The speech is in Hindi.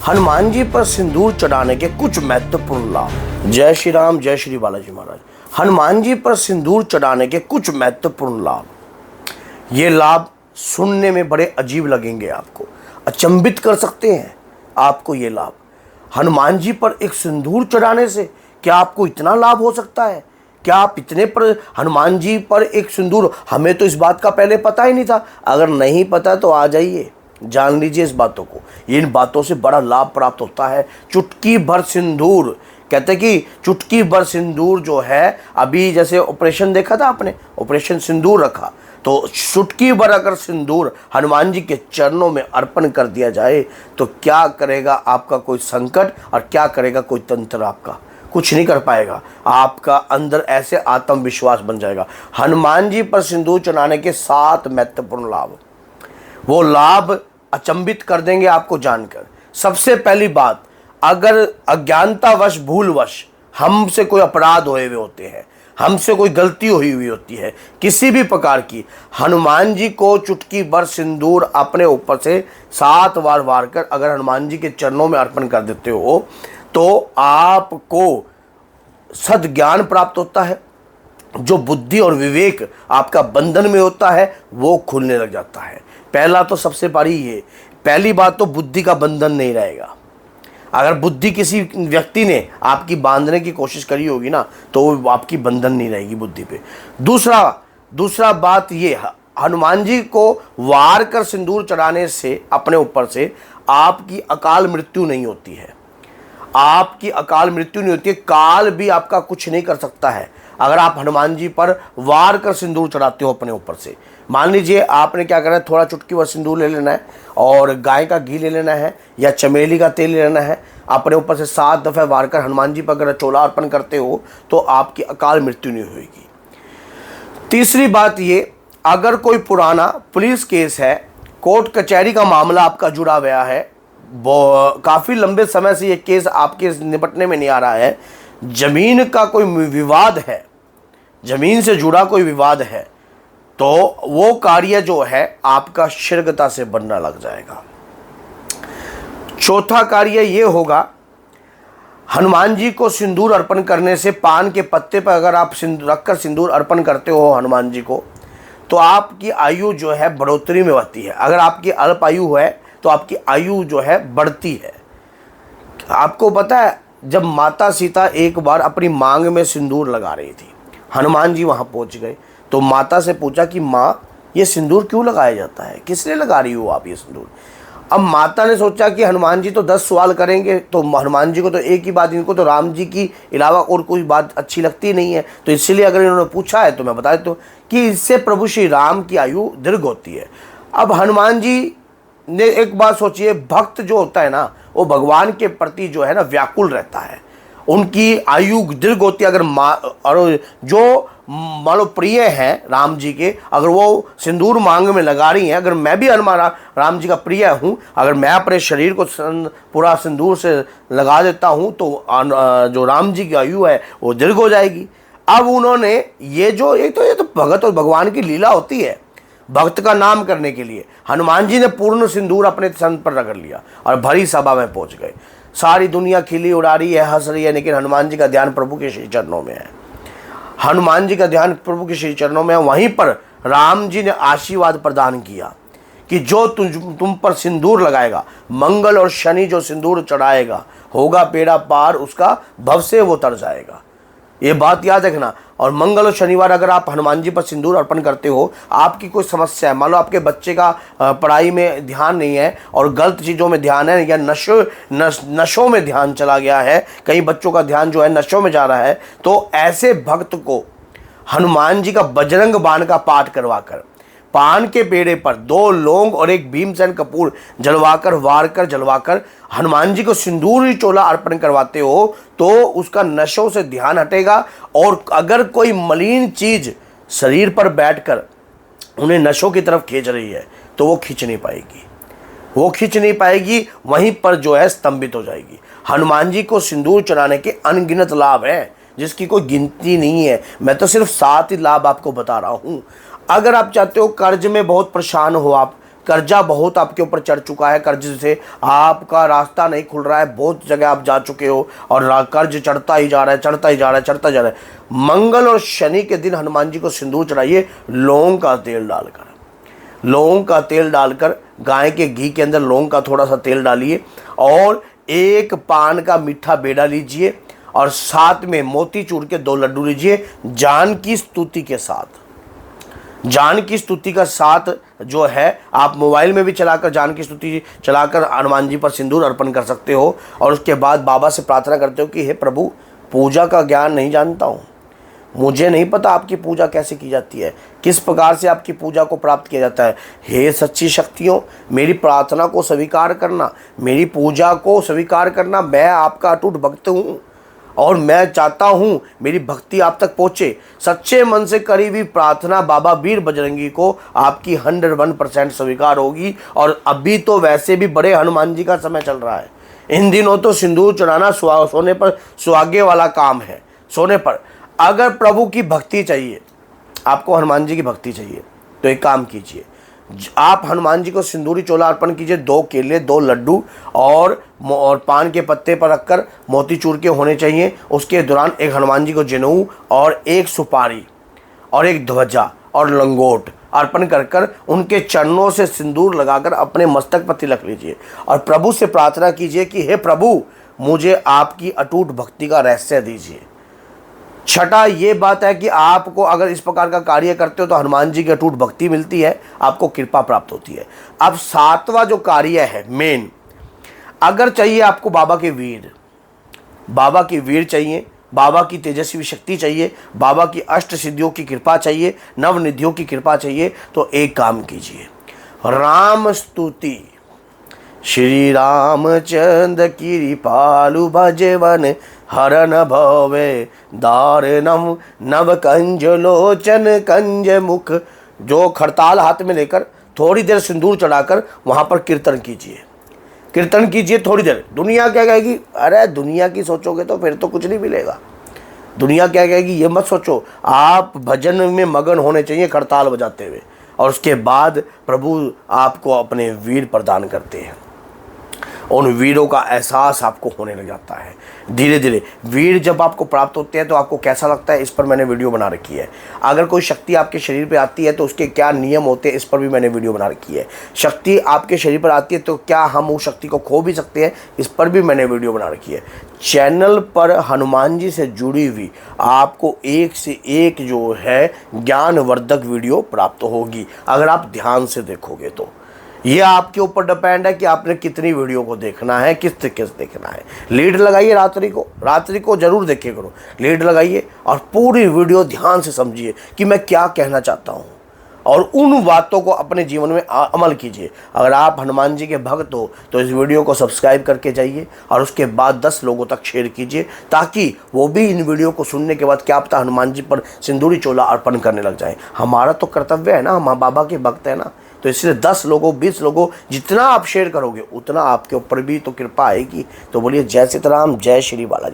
हनुमान जी पर सिंदूर चढ़ाने के कुछ महत्वपूर्ण लाभ। जय श्री राम, जय श्री बालाजी महाराज। हनुमान जी पर सिंदूर चढ़ाने के कुछ महत्वपूर्ण लाभ। ये लाभ सुनने में बड़े अजीब लगेंगे, आपको अचंभित कर सकते हैं आपको ये लाभ। हनुमान जी पर एक सिंदूर चढ़ाने से क्या आपको इतना लाभ हो सकता है? क्या आप इतने पर हनुमान जी पर एक सिंदूर, हमें तो इस बात का पहले पता ही नहीं था। अगर नहीं पता तो आ जाइए, जान लीजिए इस बातों को। इन बातों से बड़ा लाभ प्राप्त होता है। चुटकी भर सिंदूर, कहते हैं कि चुटकी भर सिंदूर जो है, अभी जैसे ऑपरेशन देखा था आपने, ऑपरेशन सिंदूर रखा, तो चुटकी भर अगर सिंदूर हनुमान जी के चरणों में अर्पण कर दिया जाए तो क्या करेगा आपका कोई संकट और क्या करेगा कोई तंत्र, आपका कुछ नहीं कर पाएगा। आपका अंदर ऐसे आत्मविश्वास बन जाएगा। हनुमान जी पर सिंदूर चढ़ाने के 7 महत्वपूर्ण लाभ, वो लाभ अचंभित कर देंगे आपको जानकर। सबसे पहली बात, अगर अज्ञानतावश भूलवश हमसे कोई अपराध हुए हुए होते हैं, हमसे कोई गलती हुई हुई होती है किसी भी प्रकार की, हनुमान जी को चुटकी भर सिंदूर अपने ऊपर से 7 बार वार कर अगर हनुमान जी के चरणों में अर्पण कर देते हो तो आपको सद्ज्ञान प्राप्त होता है। जो बुद्धि और विवेक आपका बंधन में होता है वो खुलने लग जाता है। पहला तो सबसे बड़ी ये, पहली बात तो बुद्धि का बंधन नहीं रहेगा। अगर बुद्धि किसी व्यक्ति ने आपकी बांधने की कोशिश करी होगी ना, तो वो आपकी बंधन नहीं रहेगी बुद्धि पे। दूसरा बात ये, हनुमान जी को वार कर सिंदूर चढ़ाने से अपने ऊपर से आपकी अकाल मृत्यु नहीं होती है। आपकी अकाल मृत्यु नहीं होती है, काल भी आपका कुछ नहीं कर सकता है अगर आप हनुमान जी पर वार कर सिंदूर चढ़ाते हो अपने ऊपर से। मान लीजिए आपने क्या करना है, थोड़ा चुटकी भर सिंदूर ले लेना है और गाय का घी ले लेना है या चमेली का तेल ले लेना है, अपने ऊपर से 7 दफ़े वार कर हनुमान जी पर अगर चोला अर्पण करते हो तो आपकी अकाल मृत्यु नहीं होगी। तीसरी बात ये, अगर कोई पुराना पुलिस केस है, कोर्ट कचहरी का मामला आपका जुड़ा हुआ है, काफ़ी लंबे समय से ये केस आपके निपटने में नहीं आ रहा है, ज़मीन का कोई विवाद है, ज़मीन से जुड़ा कोई विवाद है, तो वो कार्य जो है आपका शीघ्रता से बनना लग जाएगा। चौथा कार्य ये होगा, हनुमान जी को सिंदूर अर्पण करने से पान के पत्ते पर अगर आप रखकर सिंदूर अर्पण करते हो हनुमान जी को, तो आपकी आयु जो है बढ़ोतरी में होती है। अगर आपकी अल्प आयु है तो आपकी आयु जो है बढ़ती है। आपको पता है, जब माता सीता एक बार अपनी मांग में सिंदूर लगा रही थी, हनुमान जी वहाँ पहुँच गए, तो माता से पूछा कि माँ ये सिंदूर क्यों लगाया जाता है, किसने लगा रही हो आप ये सिंदूर? अब माता ने सोचा कि हनुमान जी तो 10 सवाल करेंगे, तो हनुमान जी को तो एक ही बात, इनको तो राम जी की अलावा और कोई बात अच्छी लगती नहीं है, तो इसलिए अगर इन्होंने पूछा है तो मैं बता देता हूँ कि इससे प्रभु श्री राम की आयु दीर्घ होती है। अब हनुमान जी ने एक बात सोचिए, भक्त जो होता है ना वो भगवान के प्रति जो है ना व्याकुल रहता है, उनकी आयु दीर्घ होती है। अगर और जो मान लो प्रिय हैं राम जी के, अगर वो सिंदूर मांग में लगा रही हैं, अगर मैं भी हनुमान राम जी का प्रिय हूँ, अगर मैं अपने शरीर को पूरा सिंदूर से लगा देता हूँ तो जो राम जी की आयु है वो दीर्घ हो जाएगी। अब उन्होंने ये तो भगत और भगवान की लीला होती है, भक्त का नाम करने के लिए हनुमान जी ने पूर्ण सिंदूर अपने तन पर रगड़ लिया और भरी सभा में पहुंच गए। सारी दुनिया खिली उड़ा रही है, हंस रही है, लेकिन हनुमान जी का ध्यान प्रभु के श्री चरणों में है। हनुमान जी का ध्यान प्रभु के श्री चरणों में है। वहीं पर राम जी ने आशीर्वाद प्रदान किया कि जो तुम पर सिंदूर लगाएगा, मंगल और शनि जो सिंदूर चढ़ाएगा, होगा बेड़ा पार उसका, भव से वो तर जाएगा। ये बात याद रखना। और मंगल और शनिवार अगर आप हनुमान जी पर सिंदूर अर्पण करते हो, आपकी कोई समस्या है, मान लो आपके बच्चे का पढ़ाई में ध्यान नहीं है और गलत चीज़ों में ध्यान है, या नशों में ध्यान चला गया है, कई बच्चों का ध्यान जो है नशों में जा रहा है, तो ऐसे भक्त को हनुमान जी का बजरंग बाण का पाठ करवाकर पान के पेड़े पर 2 लौंग और 1 भीमसेन कपूर जलवाकर हनुमान जी को सिंदूरी चोला अर्पण करवाते हो तो उसका नशों से ध्यान हटेगा। और अगर कोई मलिन चीज शरीर पर बैठकर उन्हें नशों की तरफ खींच रही है तो वो खींच नहीं पाएगी, वहीं पर जो है स्तंभित हो जाएगी। हनुमान जी को सिंदूर चढ़ाने के अनगिनत लाभ हैं जिसकी कोई गिनती नहीं है। मैं तो सिर्फ 7 ही लाभ आपको बता रहा हूँ। अगर आप चाहते हो कर्ज में बहुत परेशान हो आप, कर्जा बहुत आपके ऊपर चढ़ चुका है, कर्ज से आपका रास्ता नहीं खुल रहा है, बहुत जगह आप जा चुके हो और कर्ज चढ़ता ही जा रहा है, चढ़ता ही जा रहा है, चढ़ता जा रहा है। मंगल और शनि के दिन हनुमान जी को सिंदूर चढ़ाइए लौंग का तेल डालकर। लौंग का तेल डालकर गाय के घी के अंदर लौंग का थोड़ा सा तेल डालिए और एक पान का मीठा बेड़ा लीजिए और साथ में मोतीचूर के 2 लड्डू लीजिए जानकी स्तुति के साथ। जानकी स्तुति का साथ जो है आप मोबाइल में भी चलाकर जानकी स्तुति चलाकर हनुमान जी पर सिंदूर अर्पण कर सकते हो और उसके बाद बाबा से प्रार्थना करते हो कि हे प्रभु, पूजा का ज्ञान नहीं जानता हूँ, मुझे नहीं पता आपकी पूजा कैसे की जाती है, किस प्रकार से आपकी पूजा को प्राप्त किया जाता है। हे सच्ची शक्तियों, मेरी प्रार्थना को स्वीकार करना, मेरी पूजा को स्वीकार करना। मैं आपका अटूट भक्त हूँ और मैं चाहता हूँ मेरी भक्ति आप तक पहुँचे। सच्चे मन से करी हुई प्रार्थना बाबा वीर बजरंगी को आपकी 101% स्वीकार होगी। और अभी तो वैसे भी बड़े हनुमान जी का समय चल रहा है, इन दिनों तो सिंदूर चढ़ाना सोने पर सुहागे वाला काम है। सोने पर अगर प्रभु की भक्ति चाहिए, आपको हनुमान जी की भक्ति चाहिए, तो एक काम कीजिए, आप हनुमान जी को सिंदूरी चोला अर्पण कीजिए। 2 केले, 2 लड्डू और पान के पत्ते पर रखकर मोतीचूर के होने चाहिए। उसके दौरान एक हनुमान जी को जनेऊ और एक सुपारी और एक ध्वजा और लंगोट अर्पण कर उनके चरणों से सिंदूर लगाकर अपने मस्तक पर तिलक लीजिए और प्रभु से प्रार्थना कीजिए कि हे प्रभु, मुझे आपकी अटूट भक्ति का रहस्य दीजिए। छठा ये बात है कि आपको अगर इस प्रकार का कार्य करते हो तो हनुमान जी की अटूट भक्ति मिलती है, आपको कृपा प्राप्त होती है। अब 7वां जो कार्य है मेन, अगर चाहिए आपको बाबा के वीर, बाबा की वीर चाहिए, बाबा की तेजस्वी शक्ति चाहिए, बाबा की अष्ट सिद्धियों की कृपा चाहिए, नवनिधियों की कृपा चाहिए, तो एक काम कीजिए, राम स्तुति श्री रामचंद्र कृपालु भजवन हरन भवे दारुणम नव कंज लोचन कंज मुख। जो खड़ताल हाथ में लेकर थोड़ी देर सिंदूर चढ़ाकर वहाँ पर कीर्तन कीजिए, कीर्तन कीजिए थोड़ी देर। दुनिया क्या कहेगी? अरे दुनिया की सोचोगे तो फिर तो कुछ नहीं मिलेगा। दुनिया क्या कहेगी ये मत सोचो, आप भजन में मगन होने चाहिए खड़ताल बजाते हुए, और उसके बाद प्रभु आपको अपने वीर प्रदान करते हैं। उन वीरों का एहसास आपको होने लग जाता है धीरे धीरे। वीर जब आपको प्राप्त होते हैं तो आपको कैसा लगता है, इस पर मैंने वीडियो बना रखी है। अगर कोई शक्ति आपके शरीर पे आती है तो उसके क्या नियम होते हैं, इस पर भी मैंने वीडियो बना रखी है। शक्ति आपके शरीर पर आती है तो क्या हम उस शक्ति को खो भी सकते हैं, इस पर भी मैंने वीडियो बना रखी है। चैनल पर हनुमान जी से जुड़ी हुई आपको एक से एक जो है ज्ञानवर्धक वीडियो प्राप्त होगी, अगर आप ध्यान से देखोगे तो। ये आपके ऊपर डिपेंड है कि आपने कितनी वीडियो को देखना है, किस तरीके से देखना है। लीड लगाइए, रात्रि को जरूर देखिए करो, लीड लगाइए और पूरी वीडियो ध्यान से समझिए कि मैं क्या कहना चाहता हूँ, और उन बातों को अपने जीवन में अमल कीजिए। अगर आप हनुमान जी के भक्त हो तो इस वीडियो को सब्सक्राइब करके जाइए और उसके बाद 10 लोगों तक शेयर कीजिए, ताकि वो भी इन वीडियो को सुनने के बाद क्या पता हनुमान जी पर सिंदूरी चोला अर्पण करने लग जाए। हमारा तो कर्तव्य है ना, हम बाबा के भक्त है ना, तो इसलिए 10 लोगों 20 लोगों जितना आप शेयर करोगे उतना आपके ऊपर भी तो कृपा आएगी। तो बोलिए जय सीताराम, जय श्री बालाजी।